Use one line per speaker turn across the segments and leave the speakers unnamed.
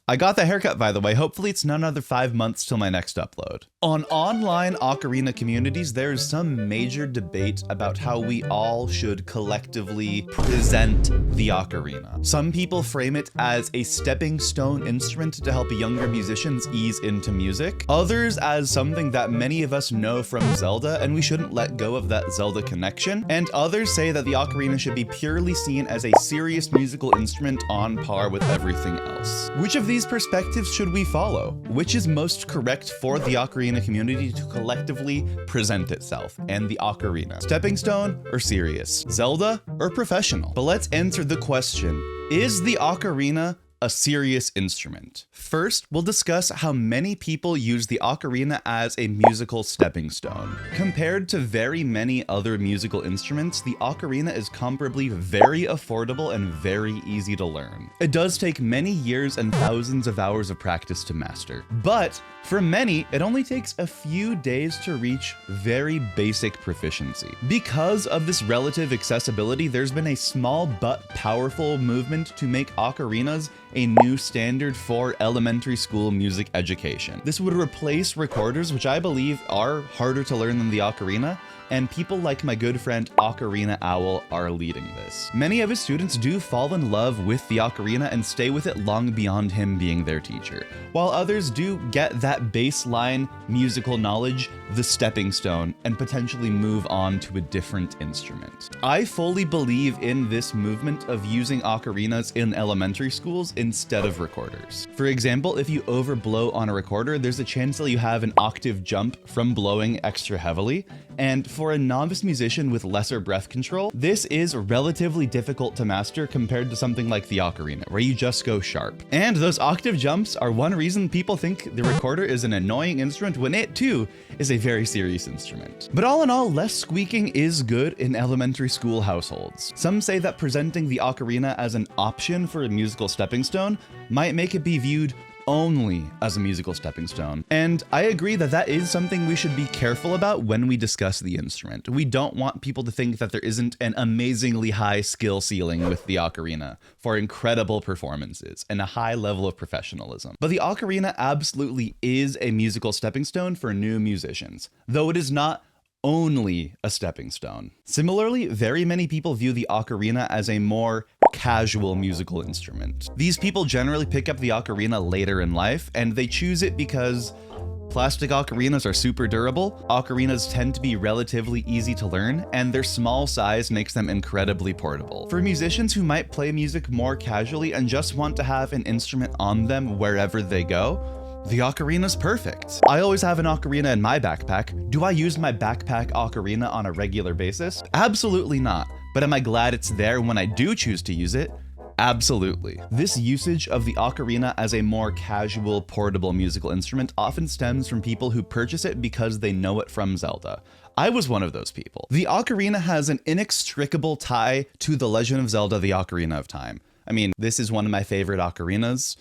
I got the haircut, by the way. Hopefully it's not another 5 months till my next upload. On online Ocarina communities, there is some major debate about how we all should collectively present the ocarina. Some people frame it as a stepping stone instrument to help younger musicians ease into music. Others as something that many of us know from Zelda, and we shouldn't let go of that Zelda connection. And others say that the ocarina should be purely seen as a serious musical instrument on par with everything else. Which of these perspectives should we follow? Which is most correct for the ocarina community to collectively present itself and the ocarina? Stepping stone or serious? Zelda or professional? But let's answer the question, is the ocarina a serious instrument? First, we'll discuss how many people use the ocarina as a musical stepping stone. Compared to very many other musical instruments, the ocarina is comparably very affordable and very easy to learn. It does take many years and thousands of hours of practice to master, but for many, it only takes a few days to reach very basic proficiency. Because of this relative accessibility, there's been a small but powerful movement to make ocarinas a new standard for elementary school music education. This would replace recorders, which I believe are harder to learn than the ocarina, and people like my good friend Ocarina Owl are leading this. Many of his students do fall in love with the ocarina and stay with it long beyond him being their teacher, while others do get that baseline musical knowledge, the stepping stone, and potentially move on to a different instrument. I fully believe in this movement of using ocarinas in elementary schools instead of recorders. For example, if you overblow on a recorder, there's a chance that you have an octave jump from blowing extra heavily, and for a novice musician with lesser breath control, this is relatively difficult to master compared to something like the ocarina, where you just go sharp. And those octave jumps are one reason people think the recorder is an annoying instrument when it too is a very serious instrument. But all in all, less squeaking is good in elementary school households. Some say that presenting the ocarina as an option for a musical stepping stone might make it be viewed only as a musical stepping stone. And I agree that that is something we should be careful about when we discuss the instrument. We don't want people to think that there isn't an amazingly high skill ceiling with the ocarina for incredible performances and a high level of professionalism. But the ocarina absolutely is a musical stepping stone for new musicians, though it is not only a stepping stone. Similarly, very many people view the ocarina as a more casual musical instrument. These people generally pick up the ocarina later in life, and they choose it because plastic ocarinas are super durable, ocarinas tend to be relatively easy to learn, and their small size makes them incredibly portable. For musicians who might play music more casually and just want to have an instrument on them wherever they go, the ocarina's perfect. I always have an ocarina in my backpack. Do I use my backpack ocarina on a regular basis? Absolutely not. But am I glad it's there when I do choose to use it? Absolutely. This usage of the ocarina as a more casual, portable musical instrument often stems from people who purchase it because they know it from Zelda. I was one of those people. The ocarina has an inextricable tie to The Legend of Zelda: The Ocarina of Time. I mean, this is one of my favorite ocarinas.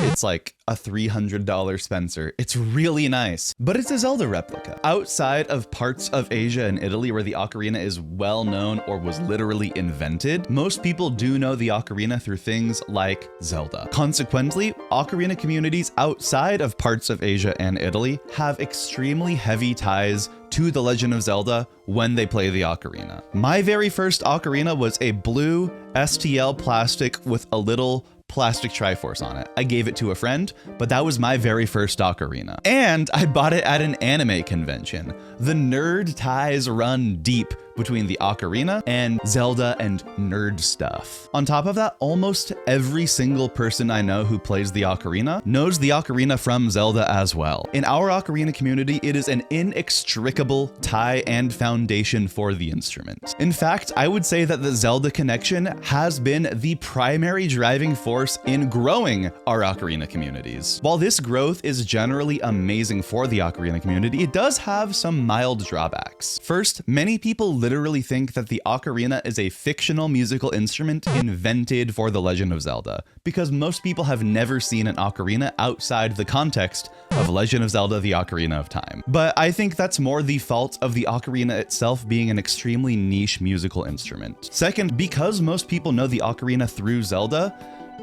It's like a $300 Spencer. It's really nice, but it's a Zelda replica. Outside of parts of Asia and Italy where the ocarina is well known or was literally invented, most people do know the ocarina through things like Zelda. Consequently, ocarina communities outside of parts of Asia and Italy have extremely heavy ties to The Legend of Zelda when they play the ocarina. My very first ocarina was a blue STL plastic with a little plastic Triforce on it. I gave it to a friend, but that was my very first ocarina. And I bought it at an anime convention. The nerd ties run deep between the ocarina and Zelda and nerd stuff. On top of that, almost every single person I know who plays the ocarina knows the ocarina from Zelda as well. In our ocarina community, it is an inextricable tie and foundation for the instrument. In fact, I would say that the Zelda connection has been the primary driving force in growing our ocarina communities. While this growth is generally amazing for the ocarina community, it does have some mild drawbacks. First, many people literally think that the ocarina is a fictional musical instrument invented for The Legend of Zelda, because most people have never seen an ocarina outside the context of Legend of Zelda: The Ocarina of Time. But I think that's more the fault of the ocarina itself being an extremely niche musical instrument. Second, because most people know the ocarina through Zelda,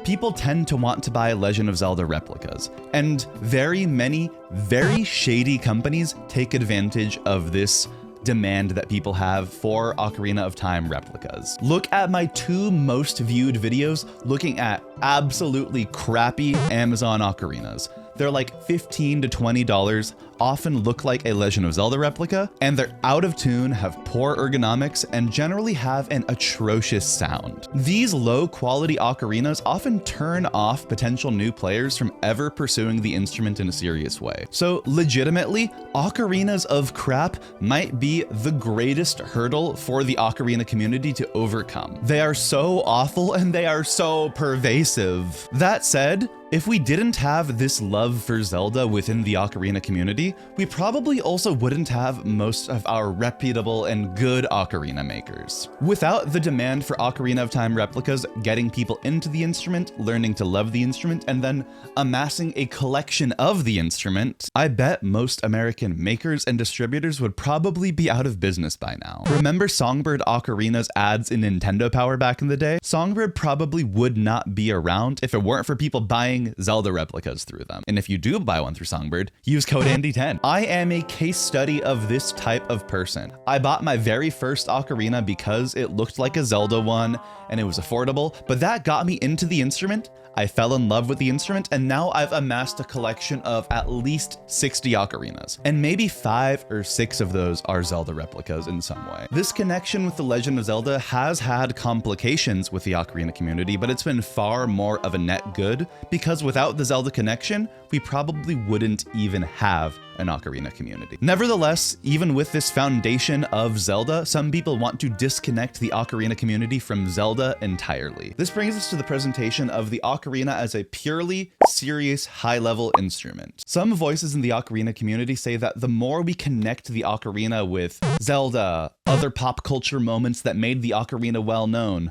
people tend to want to buy Legend of Zelda replicas, and very many very shady companies take advantage of this demand that people have for Ocarina of Time replicas. Look at my 2 most viewed videos looking at absolutely crappy Amazon ocarinas. They're like $15 to $20, often look like a Legend of Zelda replica, and they're out of tune, have poor ergonomics, and generally have an atrocious sound. These low-quality ocarinas often turn off potential new players from ever pursuing the instrument in a serious way. So legitimately, ocarinas of crap might be the greatest hurdle for the ocarina community to overcome. They are so awful and they are so pervasive. That said, if we didn't have this love for Zelda within the ocarina community, we probably also wouldn't have most of our reputable and good ocarina makers. Without the demand for Ocarina of Time replicas getting people into the instrument, learning to love the instrument, and then amassing a collection of the instrument, I bet most American makers and distributors would probably be out of business by now. Remember Songbird Ocarina's ads in Nintendo Power back in the day? Songbird probably would not be around if it weren't for people buying Zelda replicas through them. And if you do buy one through Songbird, use code Andy10. I am a case study of this type of person. I bought my very first ocarina because it looked like a Zelda one and it was affordable, but that got me into the instrument. I fell in love with the instrument, and now I've amassed a collection of at least 60 ocarinas, and maybe 5 or 6 of those are Zelda replicas in some way. This connection with The Legend of Zelda has had complications with the ocarina community, but it's been far more of a net good, because without the Zelda connection, we probably wouldn't even have an ocarina community. Nevertheless, even with this foundation of Zelda, some people want to disconnect the ocarina community from Zelda entirely. This brings us to the presentation of the ocarina as a purely serious high-level instrument. Some voices in the ocarina community say that the more we connect the ocarina with Zelda, other pop culture moments that made the ocarina well known,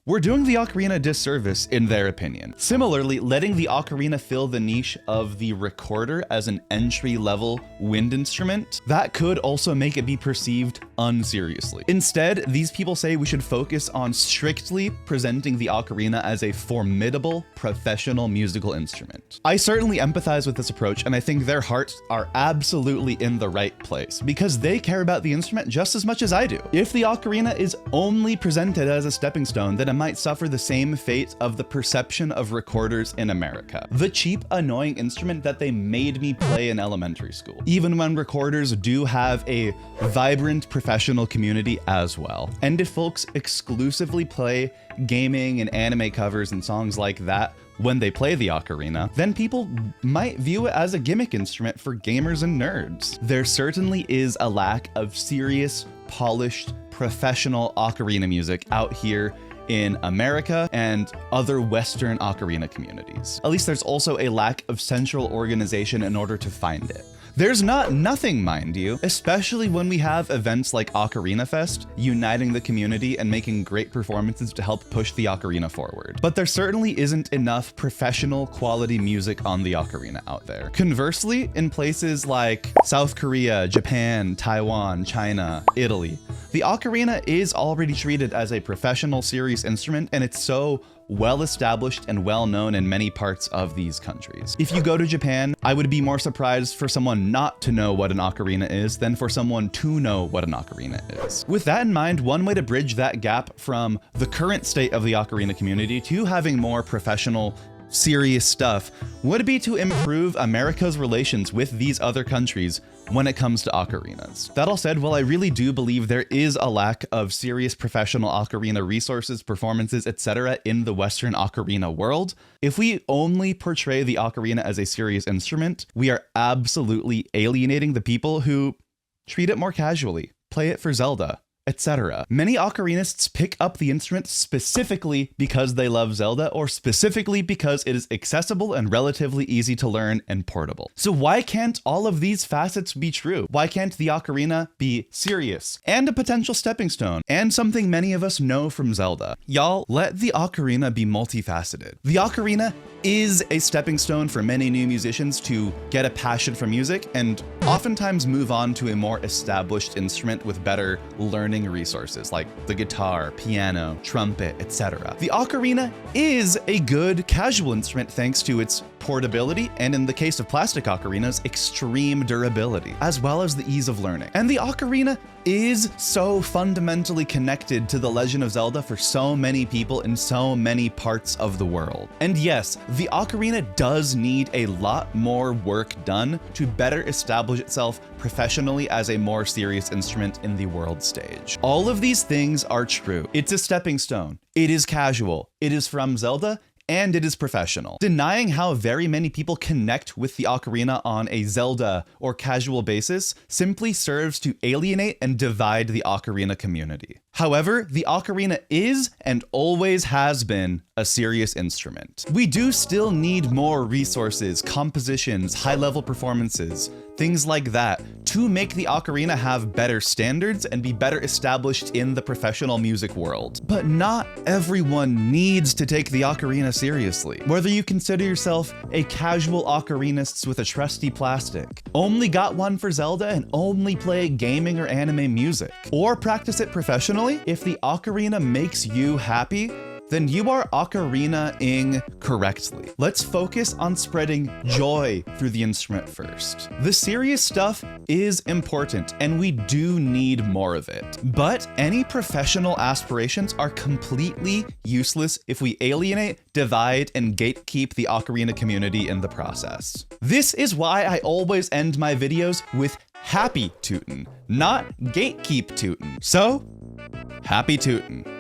we're doing the ocarina a disservice, in their opinion. Similarly, letting the ocarina fill the niche of the recorder as an entry-level wind instrument, that could also make it be perceived unseriously. Instead, these people say we should focus on strictly presenting the ocarina as a formidable, professional musical instrument. I certainly empathize with this approach, and I think their hearts are absolutely in the right place, because they care about the instrument just as much as I do. If the ocarina is only presented as a stepping stone, then it might suffer the same fate of the perception of recorders in America. The cheap, annoying instrument that they made me play in elementary school. Even when recorders do have a vibrant professional community as well. And if folks exclusively play gaming and anime covers and songs like that when they play the ocarina, then people might view it as a gimmick instrument for gamers and nerds. There certainly is a lack of serious, polished, professional ocarina music out here in America and other Western ocarina communities. At least there's also a lack of central organization in order to find it. There's nothing, mind you, especially when we have events like Ocarina Fest, uniting the community and making great performances to help push the ocarina forward. But there certainly isn't enough professional quality music on the ocarina out there. Conversely, in places like South Korea, Japan, Taiwan, China, Italy, the ocarina is already treated as a professional serious instrument, and it's so well established and well known in many parts of these countries. If you go to Japan, I would be more surprised for someone not to know what an ocarina is than for someone to know what an ocarina is. With that in mind, one way to bridge that gap from the current state of the ocarina community to having more professional, serious stuff would be to improve America's relations with these other countries when it comes to ocarinas. That all said, while I really do believe there is a lack of serious professional ocarina resources, performances, etc. in the Western ocarina world, if we only portray the ocarina as a serious instrument, we are absolutely alienating the people who treat it more casually, play it for Zelda, etc. Many ocarinists pick up the instrument specifically because they love Zelda, or specifically because it is accessible and relatively easy to learn and portable. So why can't all of these facets be true? Why can't the ocarina be serious and a potential stepping stone and something many of us know from Zelda? Y'all, let the ocarina be multifaceted. The ocarina is a stepping stone for many new musicians to get a passion for music and oftentimes move on to a more established instrument with better learning learning resources like the guitar, piano, trumpet, etc. The ocarina is a good casual instrument thanks to its portability and, in the case of plastic ocarinas, extreme durability, as well as the ease of learning. And the ocarina is so fundamentally connected to The Legend of Zelda for so many people in so many parts of the world. And yes, the ocarina does need a lot more work done to better establish itself professionally as a more serious instrument in the world stage. All of these things are true. It's a stepping stone. It is casual. It is from Zelda, and it is professional. Denying how very many people connect with the ocarina on a Zelda or casual basis simply serves to alienate and divide the ocarina community. However, the ocarina is and always has been a serious instrument. We do still need more resources, compositions, high-level performances, things like that, to make the ocarina have better standards and be better established in the professional music world. But not everyone needs to take the ocarina seriously. Whether you consider yourself a casual ocarinist with a trusty plastic, only got one for Zelda and only play gaming or anime music, or practice it professionally, if the ocarina makes you happy, then you are ocarina-ing correctly. Let's focus on spreading joy through the instrument first. The serious stuff is important, and we do need more of it. But any professional aspirations are completely useless if we alienate, divide, and gatekeep the ocarina community in the process. This is why I always end my videos with happy tootin', not gatekeep tootin'. So, happy tootin'.